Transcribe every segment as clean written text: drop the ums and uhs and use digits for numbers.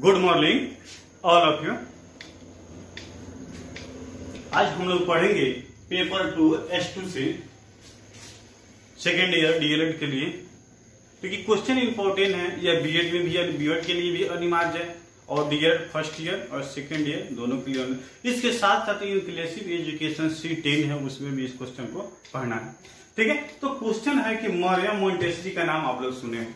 Good morning all of you. आज हम लोग पढ़ेंगे पेपर 2 S2 से सेकेंड ईयर डीएलएड के लिए, क्योंकि क्वेश्चन इंपॉर्टेंट है। यह बीएड में भी है, बीएड के लिए भी अनिवार्य है और डीएलएड फर्स्ट ईयर और सेकेंड ईयर दोनों के लिए। इसके साथ साथ इंक्लूसिव एजुकेशन C10 है, उसमें भी इस क्वेश्चन को पढ़ना है। ठीक है, तो क्वेश्चन है कि मौर्य मोंटेसरी का नाम आप लोग सुने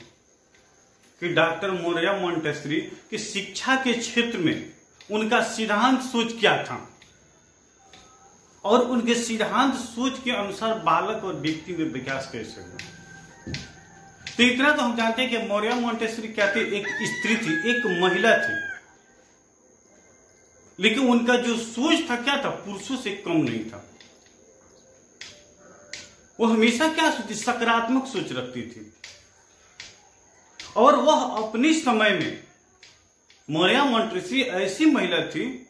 कि डॉक्टर मौर्य मोंटेसरी की शिक्षा के क्षेत्र में उनका सिद्धांत सोच क्या था और उनके सिद्धांत सोच के अनुसार बालक और व्यक्ति में विकास कैसे हुआ। तो इतना तो हम जानते हैं कि मौर्य मोंटेसरी क्या थे, एक स्त्री थी, एक महिला थी, लेकिन उनका जो सोच था क्या था, पुरुषों से कम नहीं था। वो हमेशा क्या सोचती, सकारात्मक सोच रखती थी। और वह अपने समय में मौर्य मोंटेसरी ऐसी महिला थी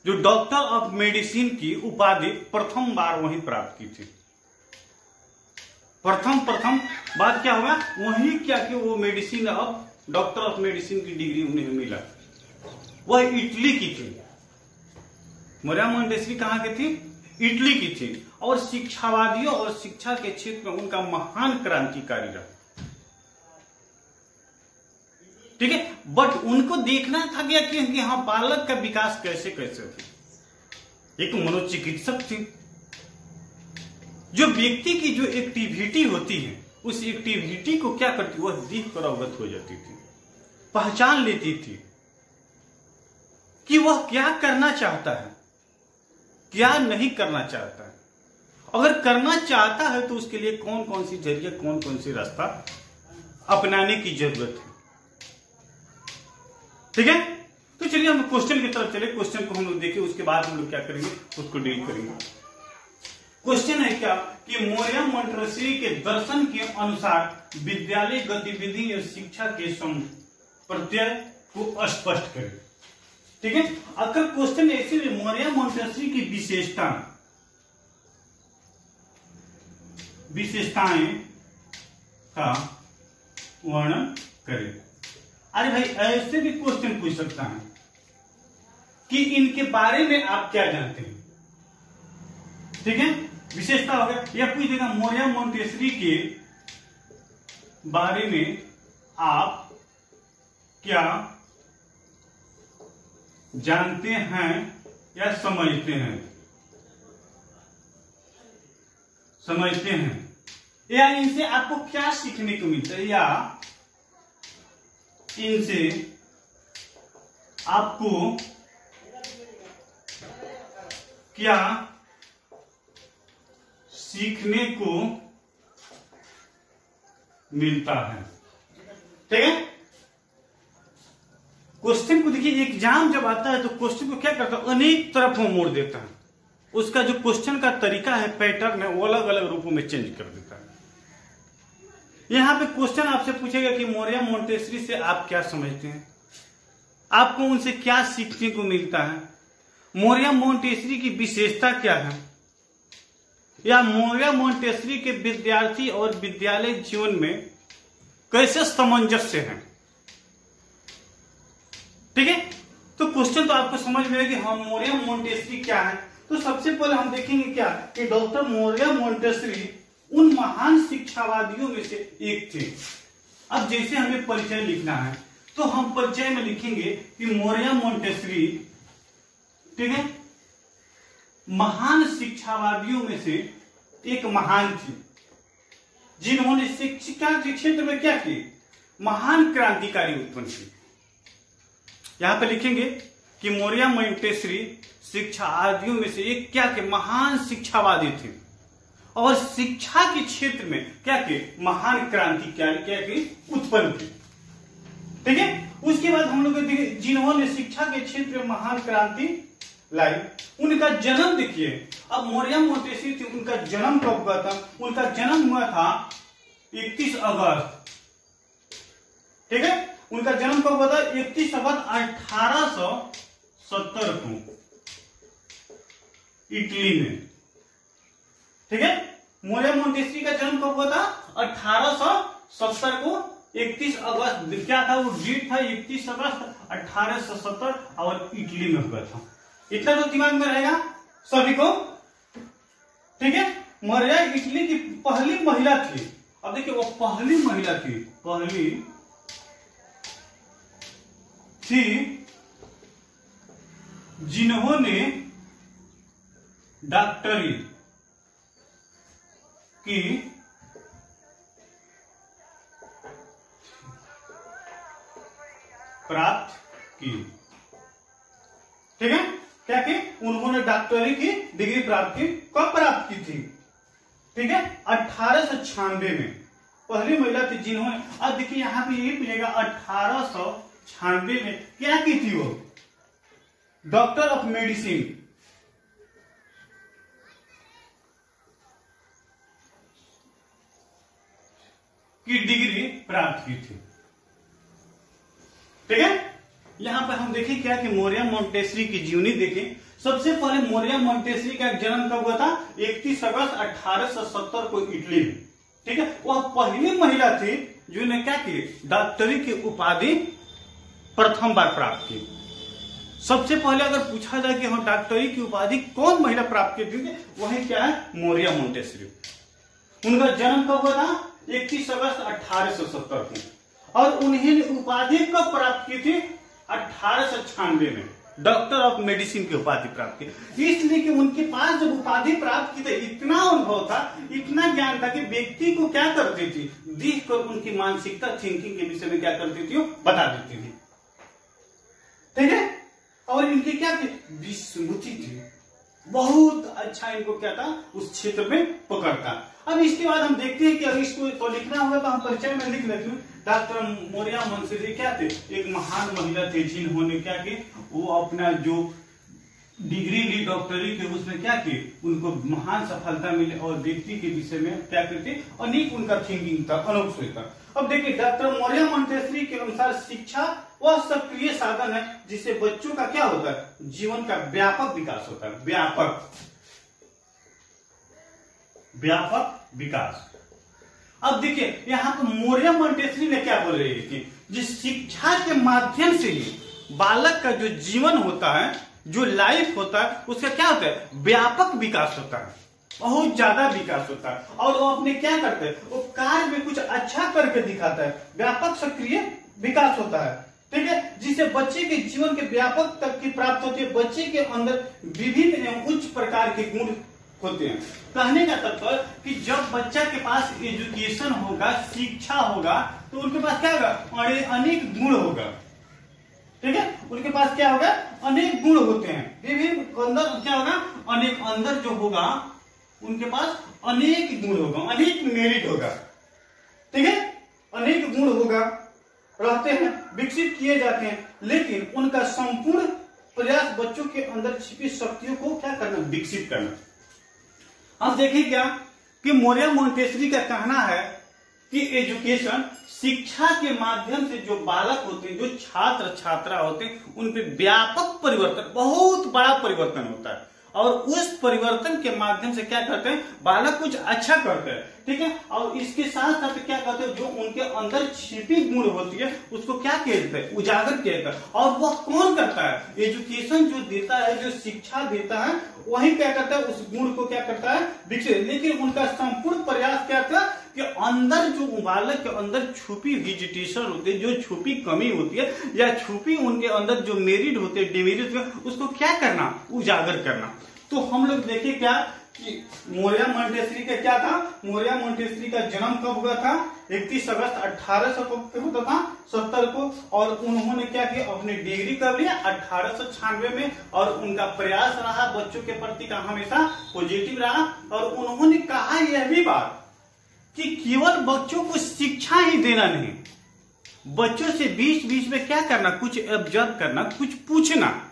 जो डॉक्टर ऑफ मेडिसिन की उपाधि प्रथम बार वहीं प्राप्त की थी। प्रथम बात क्या हुआ, वहीं क्या कि वो medicine of doctor of medicine की डिग्री उन्हें मिला। वह इटली की थी। मौर्य मोंटेसरी कहां की थी, इटली की थी। और शिक्षावादियों और शिक्षा के क्षेत्र में उनका महान क्रांतिकारी रहा। ठीक है, बट उनको देखना था गया कि यहां बालक का विकास कैसे कैसे हो। एक मनोचिकित्सक थी, जो व्यक्ति की जो एक्टिविटी होती है उस एक्टिविटी को क्या करती, वह देख कर अवगत हो जाती थी, पहचान लेती थी कि वह क्या करना चाहता है, क्या नहीं करना चाहता है। अगर करना चाहता है तो उसके लिए कौन कौन सी जरिया, कौन कौन सी रास्ता अपनाने की जरूरत है। ठीक है, तो चलिए हम क्वेश्चन की तरफ चले। क्वेश्चन को हम लोग देखें, उसके बाद हम लोग क्या करेंगे, उसको डील करेंगे। क्वेश्चन है क्या कि मौर्य मोंटेसरी के दर्शन के अनुसार विद्यालय गतिविधि और शिक्षा के प्रत्यय को स्पष्ट करें। ठीक है, अगर क्वेश्चन ऐसे में मौर्य मोंटेसरी की विशेषताएं का वर्णन करें। अरे भाई, ऐसे भी क्वेश्चन पूछ सकता है कि इनके बारे में आप क्या जानते हैं। ठीक है, विशेषता हो गया, यह पूछ देगा मौर्य मोंटेसरी के बारे में आप क्या जानते हैं या समझते हैं, या इनसे आपको क्या सीखने को मिलता है, या इनसे आपको क्या सीखने को मिलता है। ठीक है, क्वेश्चन को देखिए, एग्जाम जब आता है तो क्वेश्चन को क्या करता है, अनेक तरफ में मोड़ देता है। उसका जो क्वेश्चन का तरीका है, पैटर्न है, वो अलग अलग रूपों में चेंज कर देता है। यहां पे क्वेश्चन आपसे पूछेगा कि मौर्य मोंटेसरी से आप क्या समझते हैं, आपको उनसे क्या सीखने को मिलता है, मौर्य मोंटेसरी की विशेषता क्या है, या मौर्य मोंटेसरी के विद्यार्थी और विद्यालय जीवन में कैसे सामंजस्य है। ठीक है, तो क्वेश्चन तो आपको समझ में आएगा कि हाँ मौर्य मोंटेसरी क्या है। तो सबसे पहले हम देखेंगे क्या कि डॉक्टर मौर्य मोंटेसरी उन महान शिक्षावादियों में से एक थे। अब जैसे हमें परिचय लिखना है तो हम परिचय में लिखेंगे कि मौर्य मोंटेसरी, ठीक है, महान शिक्षावादियों में से एक महान थी, जिन्होंने शिक्षा के क्षेत्र में क्या की, महान क्रांतिकारी उत्पन्न की। यहां पे लिखेंगे कि मौर्य मोंटेसरी शिक्षावादियों में से एक क्या के, महान शिक्षावादी थे और शिक्षा के क्षेत्र में क्या के, महान क्रांतिकारी क्या के उत्पन्न की। ठीक है, उसके बाद हम लोग जिन्होंने शिक्षा के क्षेत्र में महान क्रांति लाई, उनका जन्म देखिए। अब मौर्य मोंटेसरी थी, उनका जन्म कब हुआ था, उनका जन्म हुआ था 31 अगस्त। ठीक है, उनका जन्म कब हुआ था, 31 अगस्त 1870 को इटली में। ठीक है, मौर्य मोंटेसरी का जन्म कब हुआ था, 1870 को 31 अगस्त क्या था, वो डेट था 31 अगस्त 1870 और इटली में हुआ था। इतना तो दिमाग में रहेगा सभी को, ठीक है। मरिया इटली की पहली महिला थी। अब देखिए वो पहली महिला थी, पहली थी जिन्होंने डॉक्टरी की प्राप्त की, ठीक है। क्या की, उन्होंने डॉक्टरी की डिग्री प्राप्त की। कब प्राप्त की थी, ठीक है, 1896 में पहली महिला थी जिन्होंने, अब देखिए यहां पे ये मिलेगा 1896 में क्या की थी वो, डॉक्टर ऑफ मेडिसिन की डिग्री प्राप्त की थी, ठीक है। यहां पर हम देखें क्या कि मोरिया मोंटेसरी की जीवनी देखें। सबसे पहले मोरिया मोंटेसरी का जन्म कब हुआ था, 31 अगस्त 1870 को इटली में, ठीक है। वह पहली महिला थी जिन्होंने क्या की, डॉक्टरी की उपाधि प्रथम बार प्राप्त की। सबसे पहले अगर पूछा जाए कि हम डॉक्टरी की उपाधि कौन महिला प्राप्त की थी, वही क्या है, मोरिया मोंटेसरी। उनका जन्म कब हुआ था, 31 अगस्त 1870 को, और उन्हें उपाधि कब प्राप्त की थी, 1896 में डॉक्टर ऑफ मेडिसिन की उपाधि प्राप्त की। इसलिए कि उनके पास जब उपाधि प्राप्त की थी, इतना अनुभव था, इतना ज्ञान था कि व्यक्ति को क्या करती थी, देख कर उनकी मानसिकता, थिंकिंग के विषय में क्या करती थी, वो बता देती थी, ठीक है। और इनकी क्या थी, विस्मृति थी, बहुत अच्छा इनको क्या था, उस क्षेत्र में पकड़ता। अब इसके बाद हम देखते हैं कि अगर इसको तो लिखना होगा तो हम परिचय में लिख लेते हैं। डॉक्टर मोरिया मोंटेसरी क्या थे, एक महान महिला थे जिन्होंने क्या की, वो अपना जो डिग्री ली डॉक्टरी के, उसमें क्या की, उनको महान सफलता मिली और व्यक्ति के विषय में क्या करते, अनेक उनका थिंकिंग था, अनुभव था। अब देखिए डॉक्टर मोरिया मोंटेसरी के अनुसार शिक्षा वह सक्रिय साधन है जिससे बच्चों का क्या होता है, जीवन का व्यापक विकास होता है, व्यापक विकास। अब देखिए यहाँ पर मोरिया मोंटेसरी ने क्या बोल रही थी, जिस शिक्षा के माध्यम से ही बालक का जो जीवन होता है, जो लाइफ होता है, उसका क्या होता है, व्यापक विकास होता है, बहुत ज्यादा विकास होता है। और वो अपने क्या करते हैं, वो कार्य में कुछ अच्छा करके दिखाता है, व्यापक सक्रिय विकास होता है, ठीक है, जिससे बच्चे के जीवन के व्यापक तक की प्राप्त होती है। बच्चे के अंदर विभिन्न एवं उच्च प्रकार के गुण होते हैं। कहने का तात्पर्य कि जब बच्चा के पास एजुकेशन होगा, शिक्षा होगा, तो उनके पास क्या होगा, अनेक गुण होगा, ठीक है। उनके पास क्या होगा, अनेक गुण होते हैं, विभिन्न अंदर क्या होगा, अनेक अंदर जो होगा उनके पास अनेक गुण होगा, अनेक मेरिट होगा, ठीक है, अनेक गुण होगा, रहते हैं, विकसित किए जाते हैं। लेकिन उनका संपूर्ण प्रयास बच्चों के अंदर छिपी शक्तियों को क्या करना, विकसित करना। अब देखिए क्या कि मोरिया मोंटेसरी का कहना है कि एजुकेशन, शिक्षा के माध्यम से जो बालक होते हैं, जो छात्र छात्रा होते हैं, उन पे व्यापक परिवर्तन, बहुत बड़ा परिवर्तन होता है। और उस परिवर्तन के माध्यम से क्या करते हैं, बालक कुछ अच्छा करते हैं, ठीक है। और इसके साथ साथ क्या करते हैं, जो उनके अंदर छिपी गुण होती है उसको क्या किया जाता है, उजागर किया जाता है। और वह कौन करता है, एजुकेशन जो देता है, जो शिक्षा देता है, वही क्या करता है, उस गुण को क्या करता है, विकसित। लेकिन उनका संपूर्ण प्रयास क्या था कि अंदर जो बालक के अंदर छुपी वेजिटेशन होती है, जो छुपी कमी होती है, या छुपी उनके अंदर जो मेरिट होते हैं, डिमेरिट होते हैं, उसको क्या करना, उजागर करना। तो हम लोग देखें क्या कि मोरिया मोंटेसरी का क्या था, मोरिया मोंटेसरी का जन्म कब हुआ था, 31 अगस्त 1870 को, और उन्होंने क्या किया, अपनी डिग्री कब लिया, 1896 में। और उनका प्रयास रहा बच्चों के प्रति का हमेशा पॉजिटिव रहा। और उन्होंने कहा यह भी बात कि केवल बच्चों को शिक्षा ही देना नहीं, बच्चों से बीच बीच में क्या करना, कुछ ऑब्जर्व करना, कुछ पूछना,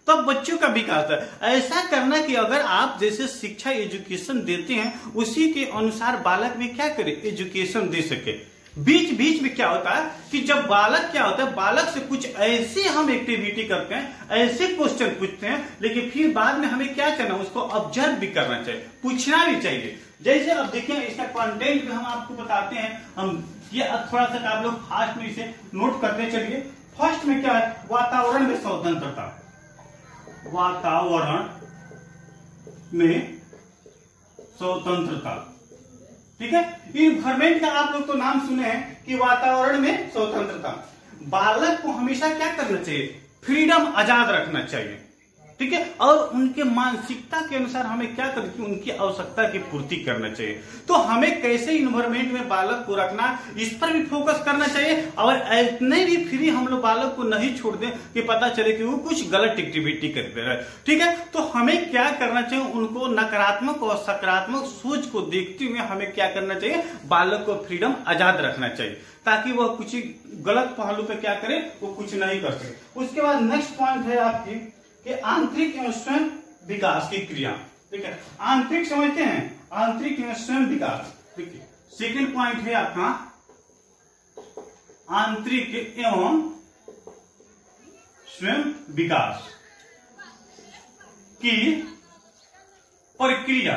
तब बच्चों का विकास है। ऐसा करना कि अगर आप जैसे शिक्षा एजुकेशन देते हैं, उसी के अनुसार बालक भी क्या करे, एजुकेशन दे सके। बीच बीच में क्या होता है कि जब बालक क्या होता है, बालक से कुछ ऐसे हम एक्टिविटी करते हैं, ऐसे क्वेश्चन पूछते हैं, लेकिन फिर बाद में हमें क्या करना, उसको ऑब्जर्व भी करना चाहिए, पूछना भी चाहिए। जैसे अब देखिए इसका कंटेंट भी हम आपको बताते हैं, हम ये अब थोड़ा सा आप लोग फास्ट में इसे नोट करते चलिए। फर्स्ट में क्या है, वातावरण में स्वतंत्रता, वातावरण में स्वतंत्रता, ठीक है। इन्वायरमेंट का आप लोग तो नाम सुने हैं कि वातावरण में स्वतंत्रता। बालक को हमेशा क्या करना चाहिए, फ्रीडम, आजाद रखना चाहिए, ठीक है। और उनके मानसिकता के अनुसार हमें क्या करना चाहिए, उनकी आवश्यकता की पूर्ति करना चाहिए। तो हमें कैसे इन्वायरमेंट में बालक को रखना, इस पर भी फोकस करना चाहिए। और इतने भी फ्री हम लोग बालक को नहीं छोड़ दें कि पता चले कि वो कुछ गलत एक्टिविटी करते रहे, ठीक है। तो हमें क्या करना चाहिए, उनको नकारात्मक और सकारात्मक सोच को देखते हुए हमें क्या करना चाहिए, बालक को फ्रीडम, आजाद रखना चाहिए, ताकि वह कुछ गलत पहलू पे क्या करे, वो कुछ नहीं कर सके। उसके बाद नेक्स्ट पॉइंट है आपकी कि आंतरिक एवं स्वयं विकास की क्रिया, ठीक है। आंतरिक समझते हैं, आंतरिक एवं स्वयं विकास, ठीक है। सेकेंड पॉइंट है आपका आंतरिक एवं स्वयं विकास की प्रक्रिया,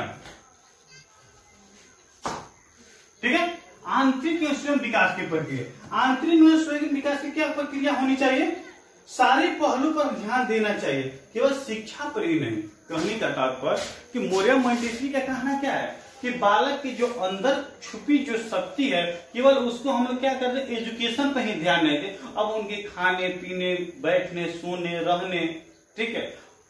ठीक है। आंतरिक एवं स्वयं विकास की प्रक्रिया, आंतरिक एवं स्वयं विकास की क्या प्रक्रिया होनी चाहिए, सारे पहलू पर ध्यान देना चाहिए, केवल शिक्षा पर ही नहीं। कहने का तात्पर्य कि मोरिया मोंटेसरी का कहना क्या है कि बालक की जो अंदर छुपी जो शक्ति है, केवल उसको हम लोग क्या करते हैं, एजुकेशन पर ही ध्यान नहीं देते। अब उनके खाने पीने, बैठने, सोने, रहने, ठीक है,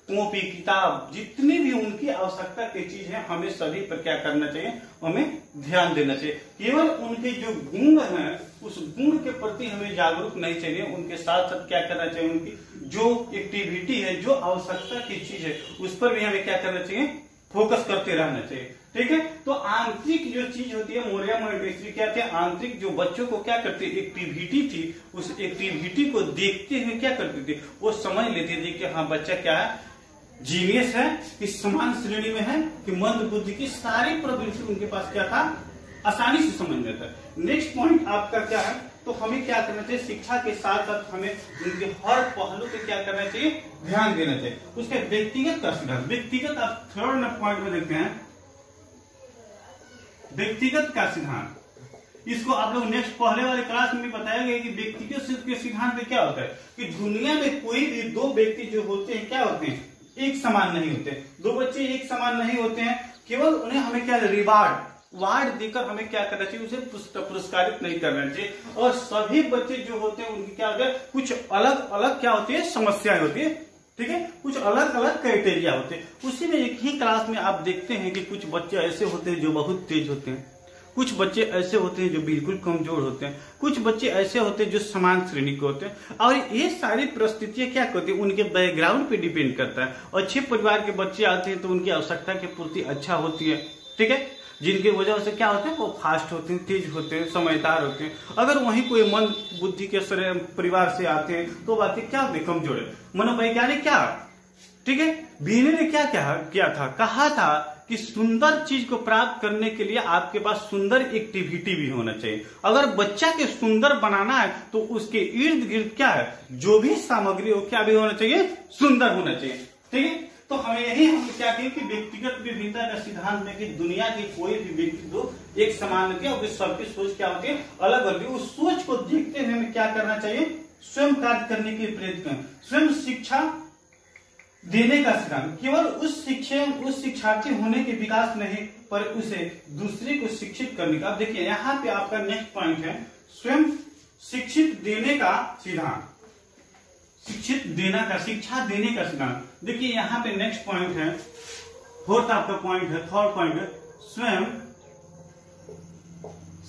कॉपी किताब, जितनी भी उनकी आवश्यकता की चीज है, हमें सभी पर क्या करना चाहिए, हमें ध्यान देना चाहिए। केवल उनके जो गुण हैं, उस गुण के प्रति हमें जागरूक नहीं चाहिए, उनके साथ साथ क्या करना चाहिए, उनकी जो एक्टिविटी है, जो आवश्यकता की चीज है, उस पर भी हमें क्या करना चाहिए, फोकस करते रहना चाहिए, ठीक है। तो आंतरिक जो चीज होती है, मोरिया मोंटेसरी क्या थे, आंतरिक जो बच्चों को क्या करते, एक्टिविटी थी, उस एक्टिविटी को देखते हुए क्या करते थे, वो समझ लेते थे कि हाँ बच्चा क्या है, जीनियस है, कि समान श्रेणी में है, कि मंद बुद्धि की सारी प्रवृत्ति उनके पास क्या था, आसानी से समझ लेता है। नेक्स्ट पॉइंट आपका क्या है, तो हमें क्या करना चाहिए, शिक्षा के साथ साथ हमें उनके हर पहलू पे क्या करना चाहिए, ध्यान देना चाहिए। उसके व्यक्तिगत का सिद्धांत, व्यक्तिगत आप थर्ड पॉइंट में देखते हैं, व्यक्तिगत का सिद्धांत। इसको आप लोग नेक्स्ट पहले वाले क्लास में भी बताया गया कि व्यक्तिगत के सिद्धांत में क्या होता है कि दुनिया में कोई भी दो व्यक्ति जो होते हैं क्या होते हैं, एक समान नहीं होते। दो बच्चे एक समान नहीं होते हैं, केवल उन्हें हमें क्या वार्ड देकर हमें क्या करना चाहिए, उसे पुरस्कारित नहीं करना चाहिए। और सभी बच्चे जो होते हैं उनकी क्या होता है, कुछ अलग अलग क्या होती है, समस्याएं होती है, ठीक है, कुछ अलग अलग क्राइटेरिया होते हैं। उसी में एक ही क्लास में आप देखते हैं कि कुछ बच्चे ऐसे होते हैं जो बहुत तेज होते हैं, कुछ बच्चे ऐसे होते हैं जो बिल्कुल कमजोर होते हैं, कुछ बच्चे ऐसे होते हैं जो समान श्रेणी के होते हैं। और ये सारी परिस्थितियां क्या करती है, उनके बैकग्राउंड पे डिपेंड करता है। अच्छे परिवार के बच्चे आते हैं तो उनकी आवश्यकता की पूर्ति अच्छा होती है, ठीक है, जिनकी वजह से क्या होते हैं, वो फास्ट होते हैं, तेज होते हैं, समझदार होते हैं। अगर वहीं कोई मंद बुद्धि के परिवार से आते हैं तो बातें क्या होती है, कमजोर है। मनोवैज्ञानिक क्या, ठीक है, बीने ने क्या किया था, कहा था कि सुंदर चीज को प्राप्त करने के लिए आपके पास सुंदर एक्टिविटी भी होना चाहिए। अगर बच्चा के सुंदर बनाना है तो उसके इर्द गिर्द क्या है, जो भी सामग्री हो क्या भी होना चाहिए, सुंदर होना चाहिए, ठीक है। तो हमें यही हम क्या कहें कि व्यक्तिगत विभिन्नता का सिद्धांत में कि दुनिया के कोई भी व्यक्ति दो एक समान नहीं है, सबकी सोच क्या होती है, अलग अलग। उस सोच को देखते हुए हमें क्या करना चाहिए, स्वयं कार्य करने के प्रयत्न करें, स्वयं शिक्षा देने का सिद्धांत। केवल उस शिक्षार्थी होने के विकास नहीं, पर उसे दूसरे को शिक्षित करने का। देखिए यहाँ पे आपका नेक्स्ट पॉइंट है, स्वयं शिक्षित देने का सिद्धांत, शिक्षित देना का, शिक्षा देने का सिद्धांत। देखिए यहाँ पे नेक्स्ट पॉइंट है, फोर्थ आपका पॉइंट है, थर्ड पॉइंट है, स्वयं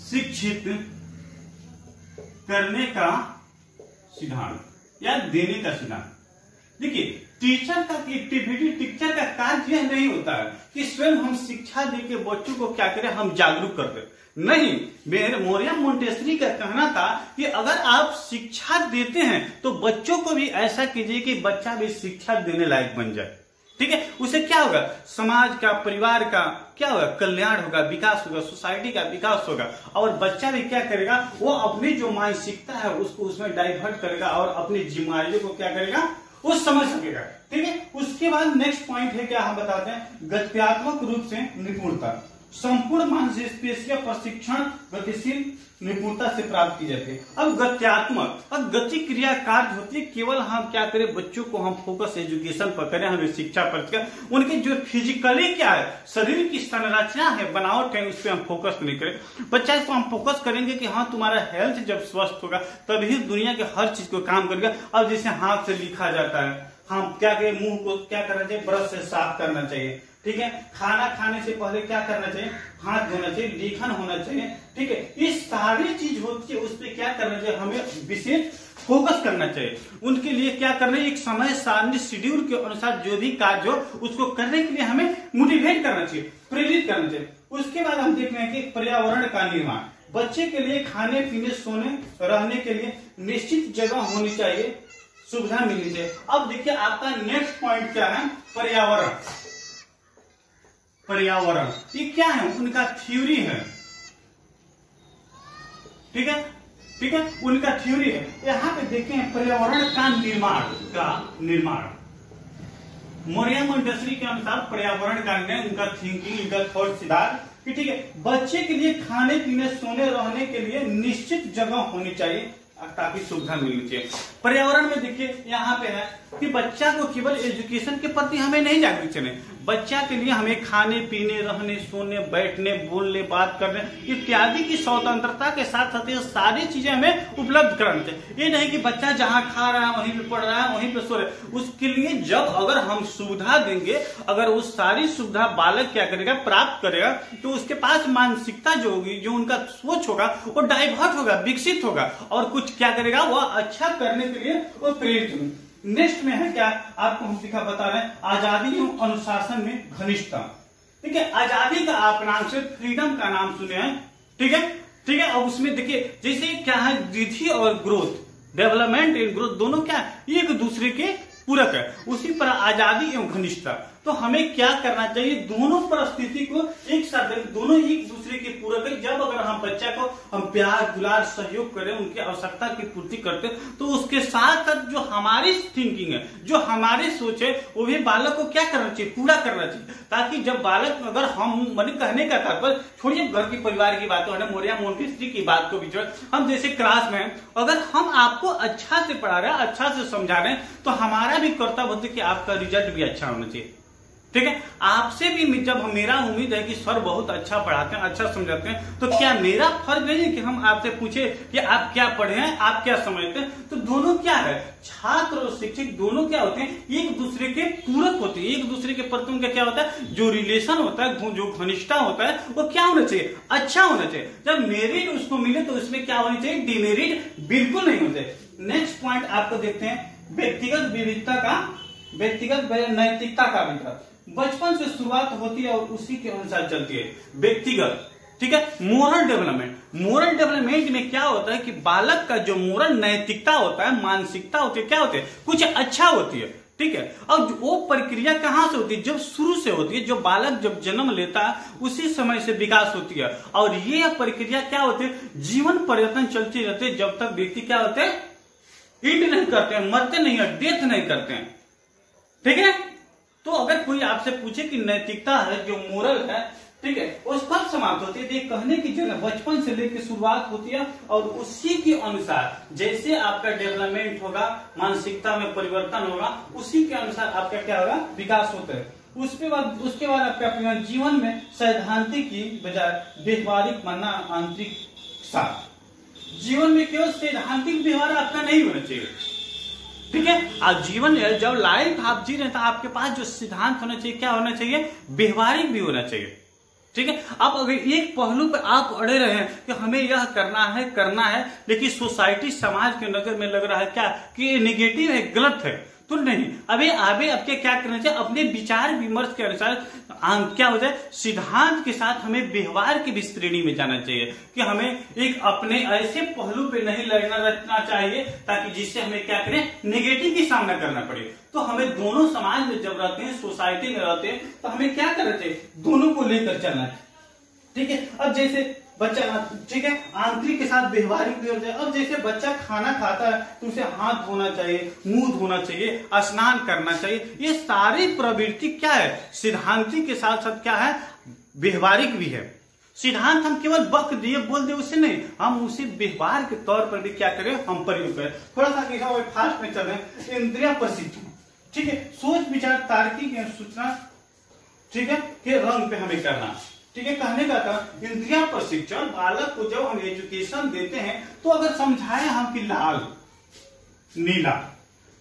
शिक्षित करने का सिद्धांत या देने का सिद्धांत। देखिए टीचर का एक्टिविटी, टीचर का कार्य यह नहीं होता है कि स्वयं हम शिक्षा देके बच्चों को क्या करें, हम जागरूक करते नहीं। मेरे मोरिया मोंटेसरी का कहना था कि अगर आप शिक्षा देते हैं तो बच्चों को भी ऐसा कीजिए कि बच्चा भी शिक्षा देने लायक बन जाए, ठीक है। उसे क्या होगा, समाज का, परिवार का क्या होगा, कल्याण होगा, विकास होगा, सोसाइटी का विकास होगा। और बच्चा भी क्या करेगा, वो अपनी जो मानसिकता है उसको उसमें डाइवर्ट करेगा और अपनी जिम्मेदारियों को क्या करेगा, वो समझ सकेगा, ठीक है। उसके बाद नेक्स्ट पॉइंट है क्या, हम बताते हैं, गत्यात्मक रूप से निपुणता, संपूर्ण मांसपेशियों प्रशिक्षण, गतिशील निपुणता से प्राप्त की जाती है। अब गत्यात्मक, अब गति क्रिया कार्य होती है, केवल हम क्या करें, बच्चों को हम फोकस एजुकेशन पर करें, हमें शिक्षा पर करें, उनके जो फिजिकली क्या है, शरीर की संरचना है, बनावट है, उस पर हम फोकस नहीं करें। बच्चा को हम फोकस करेंगे कि हाँ तुम्हारा हेल्थ जब स्वस्थ होगा तभी दुनिया के हर चीज को काम करेगा। अब जैसे हाथ से लिखा जाता है, हम क्या करें, मुंह को क्या करना चाहिए, ब्रश से साफ करना चाहिए, ठीक है। खाना खाने से पहले क्या करना चाहिए, हाथ धोना चाहिए, लेखन होना चाहिए, ठीक है। ये सारी चीज होती है, उस पर क्या करना चाहिए, हमें विशेष फोकस करना चाहिए। उनके लिए क्या करना है, एक समय सारणी शेड्यूल के अनुसार जो भी कार्य हो उसको करने के लिए हमें मोटिवेट करना चाहिए, प्रेरित करना चाहिए। उसके बाद हम देख रहे हैं कि पर्यावरण का निर्माण, बच्चे के लिए खाने पीने सोने रहने के लिए निश्चित जगह होनी चाहिए, सुविधा मिलनी चाहिए। अब देखिए आपका नेक्स्ट पॉइंट क्या है, पर्यावरण। पर्यावरण ये क्या है, उनका थ्योरी है, ठीक है, ठीक है, उनका थ्योरी है। यहां पे देखें पर्यावरण का निर्माण मोरिया मोंटेसरी के अनुसार पर्यावरण का निर्माण, उनका थिंकिंग, उनका थॉट सिद्धांत, ठीक है। बच्चे के लिए खाने पीने सोने रहने के लिए निश्चित जगह होनी चाहिए ताकि सुविधा मिलनी चाहिए। पर्यावरण में देखिए यहाँ पे है कि बच्चा को केवल एजुकेशन के प्रति हमें नहीं जागरूक करना, बच्चा के लिए हमें खाने पीने रहने सोने बैठने बोलने बात करने इत्यादि की स्वतंत्रता के साथ साथ ये सारी चीजें हमें उपलब्ध करानी चाहिए। ये नहीं कि बच्चा जहाँ खा रहा है वहीं पे पढ़ रहा है वहीं पे सो रहा है। उसके लिए जब अगर हम सुविधा देंगे, अगर वो सारी सुविधा बालक क्या करेगा, प्राप्त करेगा, तो उसके पास मानसिकता जो होगी, जो उनका सोच होगा वो डाइवर्ट होगा, विकसित होगा और कुछ क्या करेगा, वह अच्छा करने के लिए वो प्रेरित होगा। नेक्स्ट में है क्या, आपको हम दिखा बता रहे हैं, आजादी एवं अनुशासन में घनिष्ठता, ठीक है। आजादी का आप नाम से फ्रीडम का नाम सुने हैं, ठीक है, ठीक है। अब उसमें देखिए जैसे क्या है, वृद्धि और ग्रोथ, डेवलपमेंट एंड ग्रोथ दोनों क्या है, एक दूसरे के पूरक है। उसी पर आजादी एवं घनिष्ठता, तो हमें क्या करना चाहिए, दोनों परिस्थिति को एक साथ, दोनों एक दूसरे के पूरक है। जब अगर हम बच्चा को हम प्यार दुलार सहयोग करें, उनकी आवश्यकता की पूर्ति करते, तो उसके साथ साथ जो हमारी थिंकिंग है, जो हमारी सोच है, वो भी बालक को क्या करना चाहिए, पूरा करना चाहिए। ताकि जब बालक, अगर हम मैंने कहने का तात्पर्य, छोड़िए घर की परिवार की बात, मोरिया मोंटेसरी की बात को भी जो हम जैसे क्लास में अगर हम आपको अच्छा से पढ़ा रहे हैं, अच्छा से समझा रहे हैं, तो हमारा भी कर्तव्य होता है कि आपका रिजल्ट भी अच्छा होना चाहिए, ठीक है। आपसे भी जब मेरा उम्मीद है कि सर बहुत अच्छा पढ़ाते हैं, अच्छा समझाते हैं, तो क्या मेरा फर्ज नहीं है कि हम आपसे पूछे कि आप क्या पढ़े हैं, आप क्या समझते हैं। तो दोनों क्या है, छात्र और शिक्षक दोनों क्या होते हैं, एक दूसरे के पूरक होते हैं, एक दूसरे के प्रति उनका क्या होता है, जो रिलेशन होता है, जो घनिष्ठता होता है, वो क्या होना चाहिए, अच्छा होना चाहिए। जब मेरिट उसको मिले तो उसमें क्या होनी चाहिए, डिमेरिट बिल्कुल नहीं होना चाहिए। नेक्स्ट पॉइंट आपको देखते हैं, व्यक्तिगत विविधता का, व्यक्तिगत नैतिकता का विकास। बचपन से शुरुआत होती है और उसी के अनुसार चलती है। व्यक्तिगत, ठीक है, मोरल डेवलपमेंट, मोरल डेवलपमेंट में क्या होता है कि बालक का जो मोरल नैतिकता होता है, मानसिकता होती है, क्या होती है, कुछ अच्छा होती है, ठीक है। अब वो प्रक्रिया कहां से होती है, जब शुरू से होती है, जो बालक जब जन्म लेता है उसी समय से विकास होती है। और ये प्रक्रिया क्या होती है, जीवन पर्यटन चलती रहती है, जब तक व्यक्ति क्या होते हैं, ईट नहीं करते हैं, मरते नहीं है, डेथ नहीं करते हैं, ठीक है। तो अगर कोई आपसे पूछे कि नैतिकता है, जो मोरल है, ठीक है, वो कब समाप्त होती है, कहने की जगह बचपन से लेकर शुरुआत होती है और उसी के अनुसार जैसे आपका डेवलपमेंट होगा, मानसिकता में परिवर्तन होगा, उसी के अनुसार आपका क्या होगा, विकास होता है। उसके बाद आपका अपने जीवन में सैद्धांतिक की बजाय व्यवहारिक मानना, आंतरिक साथ, जीवन में केवल सैद्धांतिक व्यवहार आपका नहीं होना चाहिए, ठीक है। आप जीवन जब लाइफ आप जी रहे हैं तो आपके पास जो सिद्धांत होना चाहिए, क्या होना चाहिए, व्यवहारिक भी होना चाहिए, ठीक है। आप अगर एक पहलू पे आप अड़े रहे हैं कि हमें यह करना है, लेकिन सोसाइटी समाज के नजर में लग रहा है क्या कि ये निगेटिव है, गलत है, तो नहीं, अभी आपके क्या करना चाहिए, अपने विचार विमर्श के अनुसार क्या हो जाए, सिद्धांत के साथ हमें व्यवहार की भी श्रेणी में जाना चाहिए कि हमें एक अपने ऐसे पहलू पे नहीं लड़ना चाहिए ताकि जिससे हमें क्या करें, नेगेटिव की सामना करना पड़े। तो हमें दोनों समाज में जब रहते हैं, सोसाइटी में रहते हैं, तो हमें क्या करना चाहिए, दोनों को लेकर चलना है, ठीक है। अब जैसे बच्चा, ठीक है, आंतरिक के साथ व्यवहारिक भी हो जाए। अब जैसे बच्चा खाना खाता है तो उसे हाथ धोना चाहिए, मुंह धोना चाहिए, स्नान करना चाहिए, ये सारी प्रवृत्ति क्या है, सिद्धांतिक के साथ साथ क्या है, व्यवहारिक भी है। सिद्धांत हम केवल बक दिए बोल दे उसे नहीं, हम उसे व्यवहार के तौर पर भी क्या करें, हम प्रयोग करें। थोड़ा सा फास्ट में चल रहे हैं। इंद्रिय प्रशिक्षण, ठीक है, सोच विचार तार्किक एवं सूचना, ठीक है, के रंग पे हमें करना, ठीक है। कहने का था इंद्रिय प्रशिक्षण, बालक को जब हम एजुकेशन देते हैं तो अगर समझाए हम कि लाल नीला,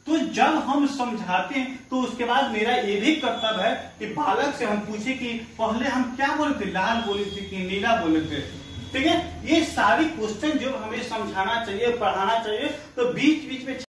तो जब हम समझाते हैं तो उसके बाद मेरा ये भी कर्तव्य है कि बालक से हम पूछे कि पहले हम क्या बोले थे, लाल बोले थे कि नीला बोले थे, ठीक है। ये सारी क्वेश्चन जो हमें समझाना चाहिए, पढ़ाना चाहिए, तो बीच बीच में